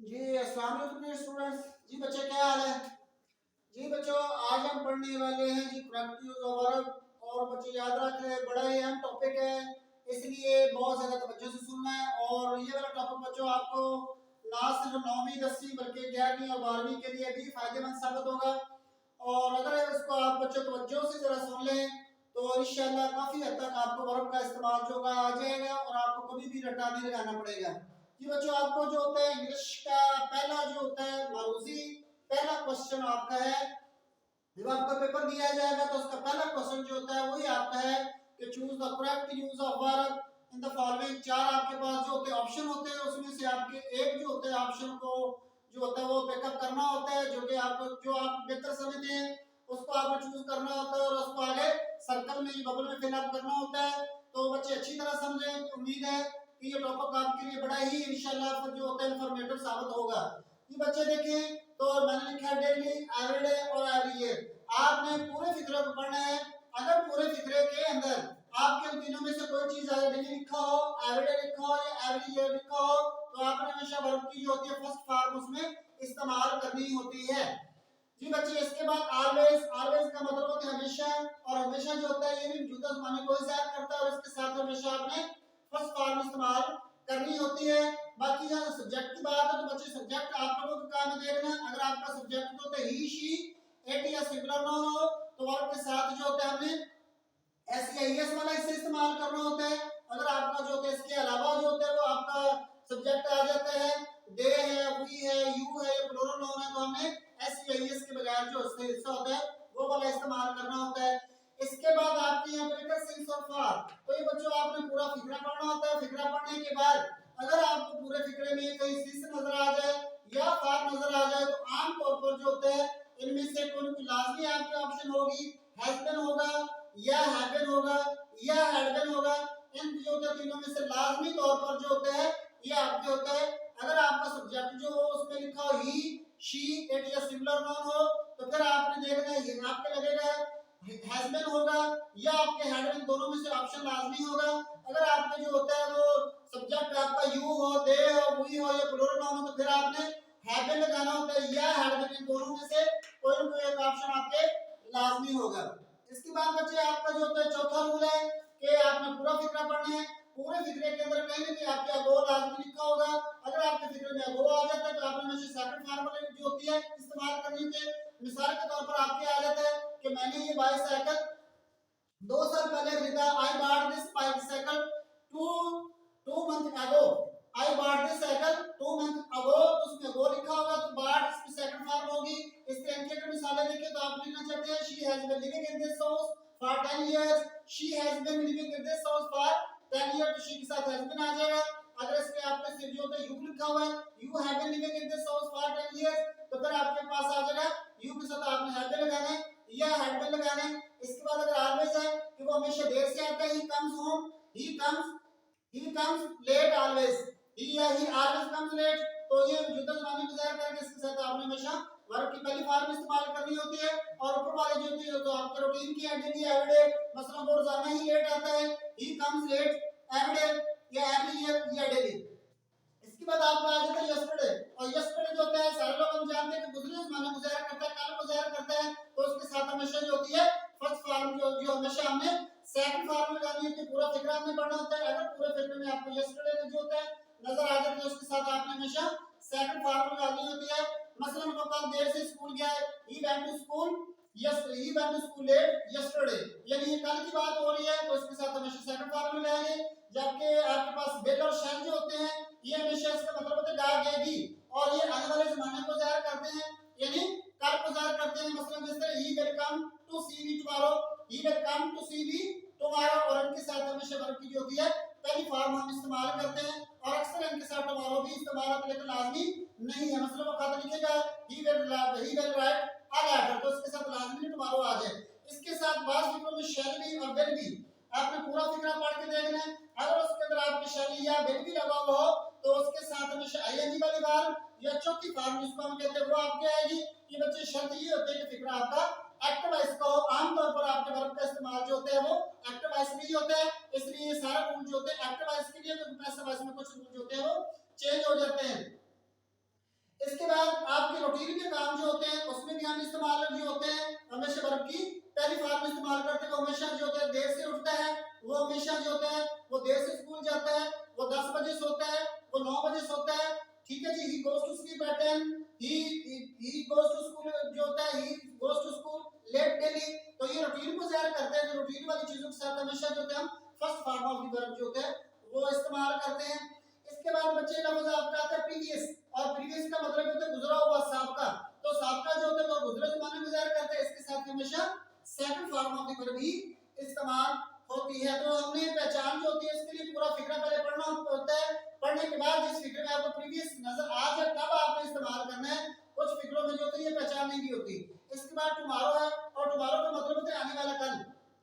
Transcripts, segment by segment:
जी अस्सलाम वालेकुम स्टूडेंट्स। जी बच्चे क्या हाल है? जी बच्चों, आज हम पढ़ने वाले हैं जी प्रोडक्टिव वर्क। और बच्चे याद रख रहे हैं, बड़ा ही अहम टॉपिक है, इसलिए बहुत ज़्यादा तवज्जो से सुनना है। और ये वाला टॉपिक बच्चों आपको ना सिर्फ 9वीं 10वीं बल्कि 11वीं और 12वीं के लिए भी फायदेमंद साबित होगा। और अगर इसको आप बच्चों तवज्जो से ज़रा सुन लें तो इंशाल्लाह काफ़ी हद तक आपको वर्ब का इस्तेमाल जो होगा आ जाएगा और आपको कभी भी रट्टा नहीं लगाना पड़ेगा। जी बच्चों, आपको जो होता है इंग्लिश का पहला जो होता है मारूजी, पहला क्वेश्चन आपका है। जब आपका पेपर दिया जाएगा तो उसका पहला क्वेश्चन जो होता है वही आपका है कि choose the correct use of verb in the following. चार आपके पास जो होते हैं ऑप्शन होते हैं, उसमें से आपके एक जो होता है ऑप्शन को जो होता है वो पिकअप करना होता है, जो कि आपको जो आप बेहतर समझते हैं उसको आपको चूज करना होता है और उसको आगे सर्कल में बबल में फिल अप करना होता है। तो बच्चे अच्छी तरह समझें। उम्मीद है कि ये टॉपिक आपके लिए बड़ा ही इंशाल्लाह फिर जो होता है इंफॉर्मेटिव साबित होगा। ये बच्चे देखें तो मैंने लिखा है डेली, एवरीडे और एवरी ईयर। आपने पूरे फिक्रे को पढ़ना है। अगर पूरे फिक्रे के अंदर आपके इन तीनों में से कोई चीज अगर डेली लिखा हो, एवरीडे लिखा हो या एवरी ईयर लिखा हो तो आपने हमेशा वर्ब की जो होती है फर्स्ट फॉर्म उसमें इस्तेमाल करनी होती है। जी बच्चे, इसके बाद ऑलवेज, ऑलवेज का मतलब होता है हमेशा। और हमेशा जो होता है ये भी मौजूदा ज़माने को ज़ाहिर करता है और इसके साथ हमेशा आपने फर्स्ट फॉर्म इस्तेमाल करनी होती है। बाकी जहाँ सब्जेक्ट की बात है तो बच्चे सब्जेक्ट आप लोगों का काम है देखना। अगर आपका सब्जेक्ट जो होता है ही, शी, इट या सिंगुलर नाउन हो तो वर्ब के साथ जो होता है हमने एस या एस वाला इससे इस्तेमाल करना होता है। अगर आपका जो होता है इसके अलावा जो होता है वो आपका सब्जेक्ट आ जाता है, दे है, वी है, यू है, ये प्लूरल नाउन है, तो हमने एस या एस के बगैर जो इससे हिस्सा होता है वो वाला इस्तेमाल करना होता है। इसके बाद आपके यहाँ पर लिखा सिंस और फॉर। तो ये बच्चों आपने पूरा फिक्रा पढ़ना होता है। फिक्रा पढ़ने के बाद अगर आपको पूरे फिक्रे में कहीं सिंस नजर आ जाए या फॉर नजर आ जाए तो आम तौर पर जो होता है इनमें से कोई भी लाजमी आपके ऑप्शन होगी, हैज बीन होगा या हैवन होगा या हैडबन होगा। इन जो होते हैं तीनों में से लाजमी तौर पर जो होता है ये आपके होता है। अगर आपका सब्जेक्ट जो हो उसमें लिखा हो ही, शी, इट या सिंगुलर नाउन हो तो फिर आपने देखना है ये आपके लगेगा हैज बीन होगा या आपके हैड बीन, दोनों में से ऑप्शन लाजमी होगा। अगर आपके जो होता है वो सब्जेक्ट आपका यू हो, दे हो, वी हो या प्लूरल नाउन हो तो फिर आपने हैव बीन लगाना होता है या हैड बीन, इन दोनों में से कोई ना कोई एक ऑप्शन आपके लाजमी होगा। इसके बाद बच्चे आपका जो होता है चौथा रूल है कि आपने पूरा फिक्रा पढ़ना है। पूरे फिक्रे के अंदर कहीं ना कहीं आपके अगो लाजमी लिखा होगा। अगर आपके फिक्रे में अगो आ जाता है तो आपने हमेशा सेकंड फार्मूला जो होती है इस्तेमाल करनी होती है। मिसाल के तौर पर आपके आ जाता है कि मैंने ये बाईसाइकिल 2 साल पहले खरीदा। I bought this bicycle two two month ago. I bought this cycle 2 month ago, तो उसमें अगो लिखा होगा तो बॉट इसकी सेकंड फॉर्म होगी। इस तरह की अगर मिसालें देखें तो आप लिखना चाहते हैं she has been living in this house for 10 years. She has been living in this house for 10 years, तो शी के साथ हैज बीन आ जाएगा। अगर इसके आपके सिर्फ जो होता है यू लिखा हुआ है, you have been living in this house for 10 years, तो फिर आपके पास आ जाएगा यू के साथ आपने हैव बीन लगाना है या हैड बीन लगाना है। इसके बाद अगर ऑलवेज है कि वो हमेशा देर से आता है, he comes home, he comes late always, he या ही ऑलवेज कम्स लेट, तो ये मौजूदा ज़माने में ज़ाहिर करके इसके साथ आपने हमेशा वर्ब की पहली फॉर्म इस्तेमाल करनी होती है। और ऊपर वाले जो होती है तो आपके रूटीन की है डेली एवरीडे, मसलन वो रोजाना ही लेट आता है, ही कम्स लेट एवरीडे या एवरी ईयर या डेली। इसके बाद आपका आ जाता है यस्टरडे। और यस्टरडे जो होता है सारे लोग हम जानते हैं कि गुजरे ज़माने को ज़ाहिर करता है, कल को ज़ाहिर करता है, तो उसके साथ हमेशा जो होती है फर्स्ट फॉर्म जो हमेशा हमने सेकंड फॉर्म लगानी होती है। पूरा फिक्रा हमने पढ़ना होता है। अगर पूरे फिक्रे में आपको यस्टरडे जो होता है नजर आ जाता है उसके साथ आपने हमेशा सेकंड फॉर्म लगानी होती है। मसलन वो कल देर से स्कूल गया है, he went to school he went to school late yesterday, यानी ये कल की बात हो रही है तो इसके साथ हमेशा सेकंड फॉर्म लगाएंगे। जबकि आपके पास विल और शैल जो होते हैं ये हमेशा इसका मतलब होता है डागेगी और ये आने वाले जमाने को ज़ाहिर करते हैं, यानी कल को ज़ाहिर करते हैं। मसलन जिस तरह he will come to see me tomorrow, he will come to see me tomorrow, और इनके साथ हमेशा वर्ब की जो होती है पहली फॉर्म हम इस्तेमाल करते हैं। और अक्सर इनके साथ tomorrow भी इस्तेमाल होता है लेकिन लाजमी नहीं है। मसलन वो खत लिखेगा he will write a letter, तो इसके साथ लाजमी टुमारो आ जाए। इसके साथ बाद फिक्रों में शैल भी और विल भी आपने पूरा फिक्रा पढ़ के देखना है। अगर उसके अंदर आपके शैल या विल भी लगा हुआ हो तो उसके साथ हमेशा आईएनजी वाली फॉर्म या चौथी फॉर्म जिसको हम कहते हैं वो आपके आएगी। ये बच्चे शर्त ये होते हैं कि फिक्रा आपका एक्टिव वॉइस का हो। आमतौर पर आपके वर्ब का इस्तेमाल जो होता है वो एक्टिव वॉइस में ही होता है, इसलिए ये सारा रूल जो होते हैं एक्टिव वॉइस के लिए, तो पैसिव वॉइस में कुछ रूल जो होते हैं वो चेंज हो जाते हैं। रूटीन के काम जो होते हैं उसमें भी हम इस्तेमाल जो होते हैं हमेशा वर्ब की पहली फॉर्म इस्तेमाल करते हैं। वो हमेशा जो होता है देर से उठता है, वो हमेशा जो होता है वो देर से स्कूल जाता है, वो 10 बजे सोता है, वो 9 बजे सोता है। ठीक है जी। He goes to sleep at 10, he goes to school जो होता है he goes to school late daily. तो ये रूटीन को ज़ाहिर करते हैं। जो रूटीन वाली चीजों के साथ हमेशा जो होता है हम first form of the verb जो होता है वो इस्तेमाल करते हैं। इसके बाद बच्चे का लफ्ज आपका आता है प्रीवियस, और प्रीवियस का मतलब होता है गुजरा हुआ, साबका। तो साबका जो होता है वो गुजरे जमाने में ज़ाहिर करते हैं। इसके साथ हमेशा second form of the verb ही इस्तेमाल होती है। तो हमने पहचान जो होती है इसके लिए पूरा फिक्रा पहले पढ़ना होता है। पढ़ने के बाद जिस फिक्रे में आपको प्रीवियस नजर आ जाए तब आपने इस्तेमाल करना है। कुछ फिक्रों में जो होती है ये पहचान नहीं भी होती। इसके बाद टुमारो है, और टुमारो का मतलब होता है आने वाला कल,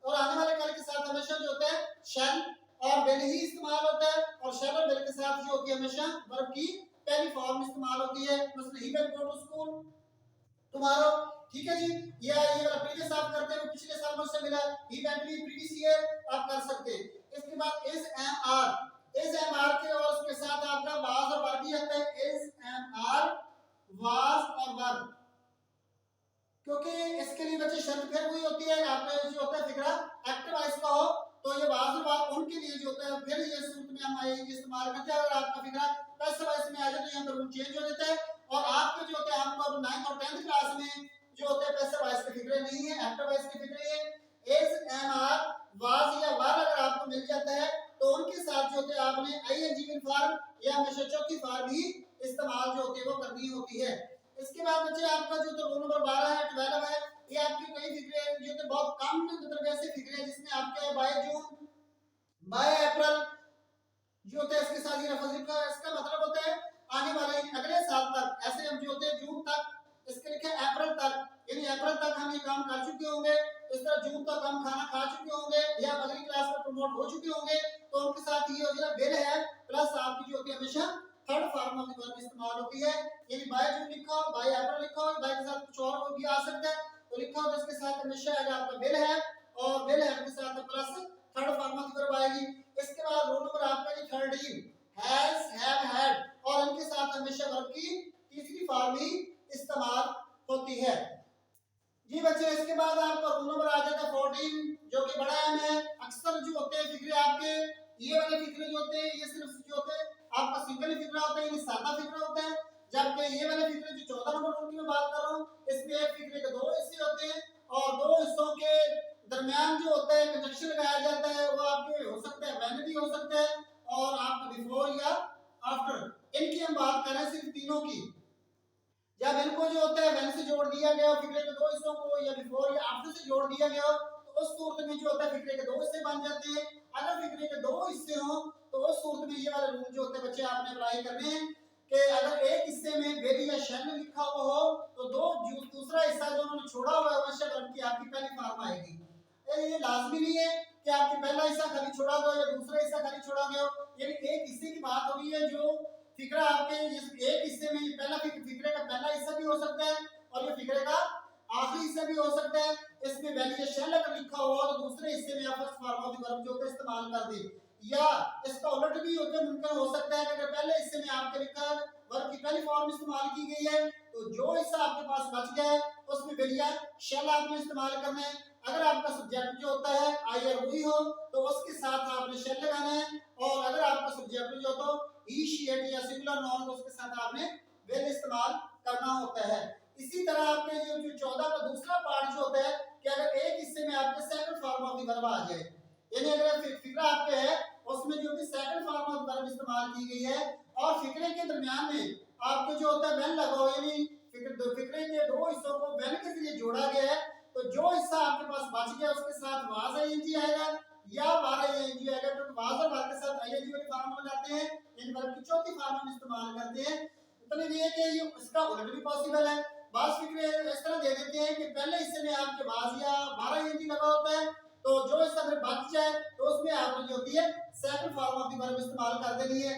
और आने वाले कल के साथ हमेशा जो होता है शैल और विल ही इस्तेमाल होता है। और शैल और विल के साथ जो होती है हमेशा वर्ब की पहली फॉर्म इस्तेमाल होती है। मतलब he will go to school tomorrow. ठीक है जी। ये वाला प्रीवियस आप करते हैं, पिछले साल मुझसे मिला, he went to previous year आप कर सकते हैं। इसके बाद is am are, is am are के और उसके साथ आपका वाज और वर्ब भी आता है। इज एम आर वाज और वर्ब, क्योंकि इसके लिए बच्चे शर्त फिर वही होती है। आपका जो होता है फिक्रा एक्टिव वॉइस का हो तो ये वाज और वर्ब उनके लिए जो होता है फिर ये सूरत में हम इस्तेमाल करते हैं। अगर आपका फिक्रा पैसिव वॉइस में आ जाए तो यहाँ पर रूल चेंज हो जाता है। और आपके जो होते हैं आपको 9th और 10th क्लास में जो होते हैं पैसिव वॉइस के फिक्रे नहीं है, एक्टिव वॉइस के फिक्रे है। इज एम आर वाज या वर अगर आपको मिल जाता है तो उनके साथ जो होते हैं आपने आईएनजी विल फॉर्म या हमेशा चौथी फॉर्म ही इस्तेमाल जो होती है वो करनी होती है। इसके बाद बच्चे आपका जो तो रोल नंबर 12 है 12 है। ये आपके कई फिक्रे जो तो बहुत कम मतलब ऐसे फिक्रे हैं जिसमें आपके बाय जून बाय अप्रैल जो होते हैं इसके साथ ये लफ्ज लिखा है। इसका मतलब होता है आने वाले अगले साल तक। ऐसे हम जो होते हैं जून तक, इसके लिखे अप्रैल तक, यानी अप्रैल तक हम ये काम कर चुके होंगे। इस तरह जून तक हम खाना खा चुके होंगे या अगली क्लास में प्रमोट हो चुके होंगे। तो उनके साथ ये हो जाएगा विल है प्लस आपकी जो होती है हमेशा third form of the verb इस्तेमाल होती है। यानी बाय जून लिखा हो, बाय अप्रैल लिखा हो, बाय के साथ कुछ और भी आ सकता है तो लिखा हो तो इसके साथ हमेशा आएगा आपका विल है, और विल है के साथ plus third form of the verb आएगी। इसके बाद रोल नंबर आपका जी 13 हैज हैव हैड, और इनके साथ हमेशा वर्ब की तीसरी फॉर्म ही इस्तेमाल होती है। जी बच्चे इसके बाद आपका रोल नंबर आ जाता है 14 जो कि बड़ा एम है। अक्सर जो होते हैं फिक्रे आपके ये वाले फिक्रे जो होते हैं ये सिर्फ जो होते हैं आपका सिंगल फिक्रा होता है, यानी सादा फिक्रा होता है। जबकि ये वाले फिक्रे जो 14 नंबर रूल की मैं बात कर रहा हूँ इसमें एक फिक्रे के दो हिस्से होते हैं और दो हिस्सों के दरमियान जो होता है कंजक्शन लगाया जाता है। वो आपके हो सकता है व्हेन भी हो सकता है और आपका बिफोर या आफ्टर। इनकी हम बात कर रहे हैं सिर्फ तीनों की। जब इनको जो होता है व्हेन से जोड़ दिया गया फिक्रे के दो हिस्सों को, या बिफोर या आफ्टर से जोड़ दिया गया तो उस सूरत में जो होता है फिक्रे के दो हिस्से बन जाते हैं। अगर फिक्रे के दो हिस्से हो तो उस सूरत में ये वाले रूल जो होते हैं बच्चे आपने अप्लाई करने हैं कि अगर एक हिस्से में विल या शैल लिखा हुआ हो तो दूसरा हिस्सा जो उन्होंने छोड़ा हुआ है वह वर्ब की आपकी पहली फॉर्म आएगी। ये लाजमी नहीं है कि आपके पहला हिस्सा खाली छोड़ा गया या दूसरा हिस्सा खाली छोड़ा गया, यानी एक हिस्से की बात हो रही है। जो फिक्रा आपके इस एक हिस्से में पहला फिक्रे का पहला हिस्सा भी हो सकता है और ये फिक्रे का आखिरी हिस्सा भी हो सकता है। इसमें वैल्यू शैल अगर लिखा हुआ तो दूसरे हिस्से में आप first form of the verb जो है इस्तेमाल कर दे, या इसका उलट भी होता मुमकिन हो सकता है कि अगर पहले हिस्से में आपके लिखा वर्ब की पहली फॉर्म इस्तेमाल की गई है तो जो हिस्सा आपके पास बच गया है उसमें वैल्यू शैल आपने इस्तेमाल करना है। अगर आपका सब्जेक्ट जो होता है आई या हुई हो तो उसके साथ आपने शैल लगाना है, और अगर आपका सब्जेक्ट जो हो ही शी इट या सिंगुलर नाउन तो उसके साथ आपने विल इस्तेमाल करना होता है। इसी तरह आपके जो 14 का दूसरा पार्ट जो होता है कि अगर एक हिस्से में आपके second form of the verb आ जाए, यानी अगर फिक्रा आपके है उसमें जो कि सेकंड फॉर्म ऑफ वर्ब इस्तेमाल की गई है और फिक्रे के दरमियान में आपको जो होता है व्हेन लगा हो, यानी फिक्रे के दो हिस्सों को व्हेन के जरिए जोड़ा गया है तो जो हिस्सा आपके पास बच गया उसके साथ वाज आईएनजी आएगा या वार आईएनजी आएगा, क्योंकि वाज और वार के साथ आईएनजी वाली फॉर्म हो जाते हैं। इन वर्ब की चौथी फॉर्म हम इस्तेमाल करते हैं। मतलब ये कि ये इसका उलट भी पॉसिबल है। बात फिक्रे इस तरह दे देते हैं कि पहले हिस्से में आपके वाज या वार आईएनजी लगा होता है तो जो हिस्सा अगर बच जाए तो उसमें आपने जो होती है second form of the verb इस्तेमाल कर देनी है।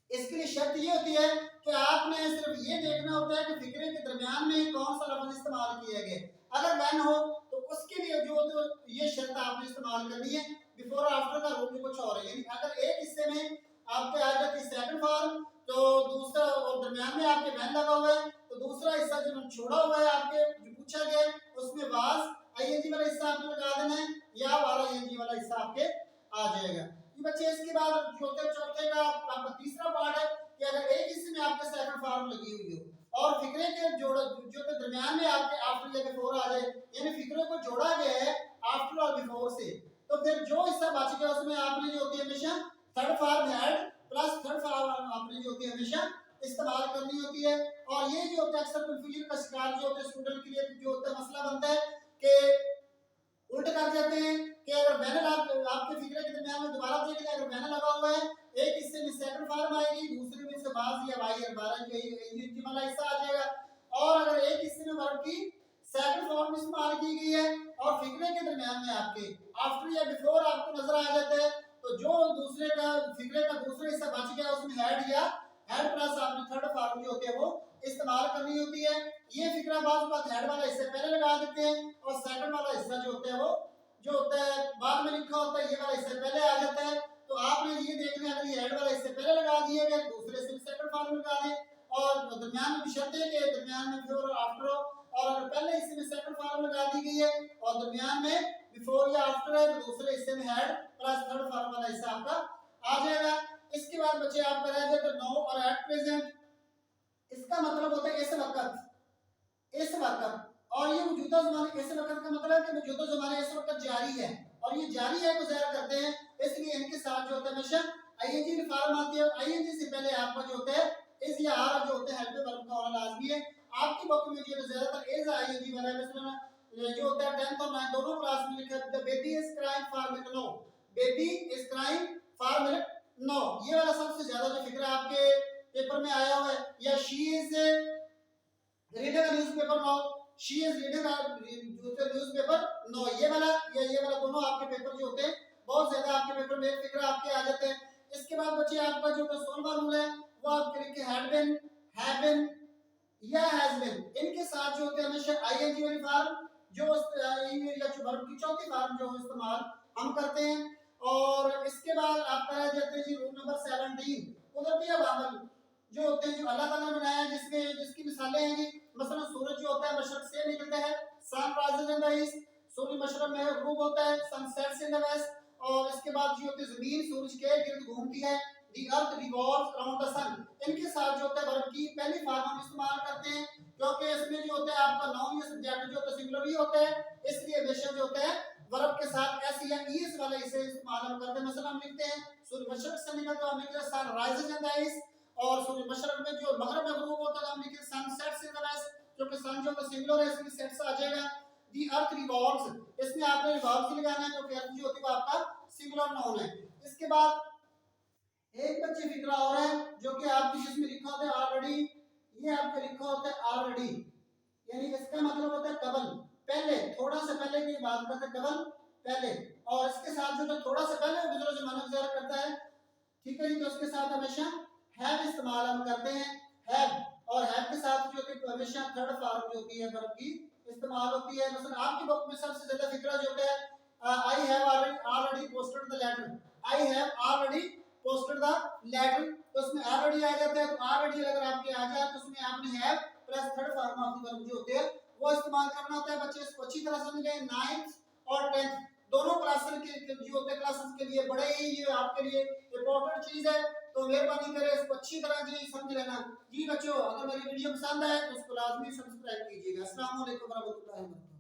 इसके लिए शर्त ये होती है कि आपने सिर्फ ये देखना होता है कि फिक्रे के दरमियान में कौन सा लफ्ज इस्तेमाल किया गया। अगर व्हेन हो तो उसके लिए जो तो ये शर्त आपने इस्तेमाल करनी है। बिफोर आफ्टर का रूल कुछ और है, यानी अगर एक हिस्से में आपके आ जाती है सेकंड फॉर्म तो दूसरा और दरमियान में आपके व्हेन लगा हुआ है तो दूसरा हिस्सा हिस्सा जो छोड़ा हुआ है आपके जो पूछा गया है उसमें वाज आईएनजी वाला हिस्सा आपने लगा देना है, या वाला आईएनजी वाला हिस्सा आपके आ जाएगा। ये बच्चे इसके बाद चौथे का आपका तीसरा पार्ट है कि अगर एक हिस्से में आपके सेकंड फॉर्म लगी हुई हो और फिक्रे के जो के दरमियान में आपके आफ्टर या बिफोर आ जाए, यानी फिक्रे को जोड़ा गया है आफ्टर और बिफोर से, तो फिर जो हिस्सा बच गया उसमें आपने जो होती है हमेशा third form head plus third form आपने जो होती है हमेशा इस्तेमाल करनी होती है। और ये जो होता है अक्सर कंफ्यूजन का शिकार जो होता है स्टूडेंट के लिए जो होता है मसला बनता है कि उल्ट कर जाते हैं कि अगर बैनर आपके फिक्रे के दरमियान में दोबारा देख लें, अगर बैनर लगा हुआ है एक हिस्से में सेकंड फॉर्म आएगी, दूसरे में से बाज या वाई या 12 जो वाला हिस्सा आ जाएगा। और अगर एक हिस्से में वर्ब की सेकंड फॉर्म इस्तेमाल की गई है और फिक्रे के दरमियान में आपके आफ्टर या बिफोर आपको नजर आ जाता है, तो जो दूसरे का फिक्रे का दूसरा हिस्सा बच गया उसमें हेड या हेड प्लस आपने थर्ड फॉर्म जो होते हैं वो इस्तेमाल करनी होती है। ये फिक्रा बाज बात हेड वाला हिस्सा पहले लगा देते हैं और सेकंड वाला हिस्सा जो होता है वो जो होता है बाद में लिखा होता है ये वाला हिस्सा पहले आ जाता है। तो आपने ये देखना है अगर ये हेड वाला हिस्सा पहले लगा दिए गए दूसरे से सेकंड फॉर्म लगा दें और दरमियान में शर्त है कि दरमियान में बिफोर और आफ्टर हो, और अगर पहले हिस्से में सेकंड फॉर्म लगा दी गई है और दरमियान में बिफोर या आफ्टर है तो दूसरे हिस्से में हेड प्लस थर्ड फॉर्म वाला हिस्सा आपका आ जाएगा। इसके बाद बच्चे आपका रह जाता है नाउ और एट प्रेजेंट। इसका मतलब होता है इस वक्त और ये मौजूदा ज़माने इस वक्त का मतलब है कि मौजूदा ज़माने इस वक्त जारी है और ये जारी है को ज़ाहिर करते हैं, इसलिए इनके साथ जो होता है हमेशा आईएनजी फॉर्म आती है। आईएनजी से पहले आपका जो होता है इस या आर जो होता है हेल्प वर्ब का होना लाजमी है। आपकी बुक में जो है ज्यादातर इज आईएनजी वाला है, मिसाल जो होता है 10th और 9th दोनों क्लास में लिखा है the baby is crying for milk no, baby is crying for milk no, ये वाला सबसे ज्यादा जो फिक्र आपके पेपर में आया हुआ है। या she is reading a newspaper no, she is reading a newspaper no, ये वाला या ये वाला दोनों आपके पेपर जो होते हैं बहुत ज्यादा आपके पेपर में फिक्र आपके आ जाते हैं। इसके बाद बच्चे आपका जो 16वां रूल है वो आपके लिखे हैड बीन, हैव बीन या हैज बीन, इनके साथ जो होते हैं हमेशा आईएनजी वाली फॉर्म जो या वर्ब की चौथी फॉर्म जो इस्तेमाल हम करते हैं। और इसके बाद आपका रह जाते हैं जी रूल नंबर 17 कुदरती अवामिल जो होते हैं जो अल्लाह ताला ने बनाया है जिसकी मिसालें हैं जी, मसलन सूरज जो होता है मशरक से निकलता है, sun rises in the east, सूर्य मशरक में गरूब होता है, sun sets in the west. और इसके बाद जो होती है जमीन सूरज के गिर्द घूमती है, the earth revolves around the sun, इनके साथ जो होता है वर्ब की पहली फॉर्म हम इस्तेमाल करते हैं क्योंकि इसमें जो होता है आपका नाउन या सब्जेक्ट जो होता है सिंगुलर ही होता है, इसलिए हमेशा जो होता है वर्ब के साथ एस या ईएस वाला इसे इस्तेमाल हम करते हैं। मसलन हम लिखते हैं सूर्य मशरक से निकलता है हम लिखते हैं sun rises in the east, और सूर्य मशरक में जो मगरिब में गरूब होता है हम लिखते हैं sun sets in the west, क्योंकि सन जो है सिंगुलर है इसलिए सेट्स आ जाएगा। दी अर्थ रिवॉल्व्स, इसमें आपने रिवॉल्व्स ही लगाना है क्योंकि अर्थ जो होती है वो आपका सिंगुलर नाउन है। इसके बाद एक बच्चे फिक्रा और है जो कि आपकी जिसमें लिखा होता है ऑलरेडी, ये आपके लिखा होता है ऑलरेडी, यानी इसका मतलब होता है कबल, पहले, थोड़ा सा पहले की बात करते हैं कबल पहले, और इसके साथ जो तो थोड़ा सा पहले गुजरा जमाना गुजारा करता है, ठीक है जी, तो उसके साथ हमेशा हैव इस्तेमाल हम करते हैं, हैव, और हैव के साथ जो कि हमेशा थर्ड फॉर्म जो होती है वर्ब की इस्तेमाल होती है। मतलब आपकी बुक में सबसे ज्यादा फिक्रा जो होता है I have already posted the letter, I have already posted the letter, तो उसमें ऑलरेडी आ जाता है, तो ऑलरेडी अगर आपके आ जाए तो उसमें आपने have plus third form of the verb जो होते हैं वो इस्तेमाल करना होता है। बच्चे इसको अच्छी तरह समझ लें, 9th और 10th दोनों क्लासेस के जो होते हैं क्लासेस के लिए बड़े ही ये आपके लिए इंपॉर्टेंट चीज है, तो मेहरबानी करें इसको अच्छी तरह जी समझ लेना। जी बच्चों, अगर मेरी वीडियो पसंद आए तो उसको लाजमी सब्सक्राइब कीजिएगा। अस्सलाम वालेकुम रहमतुल्लाहि व बरकातहू।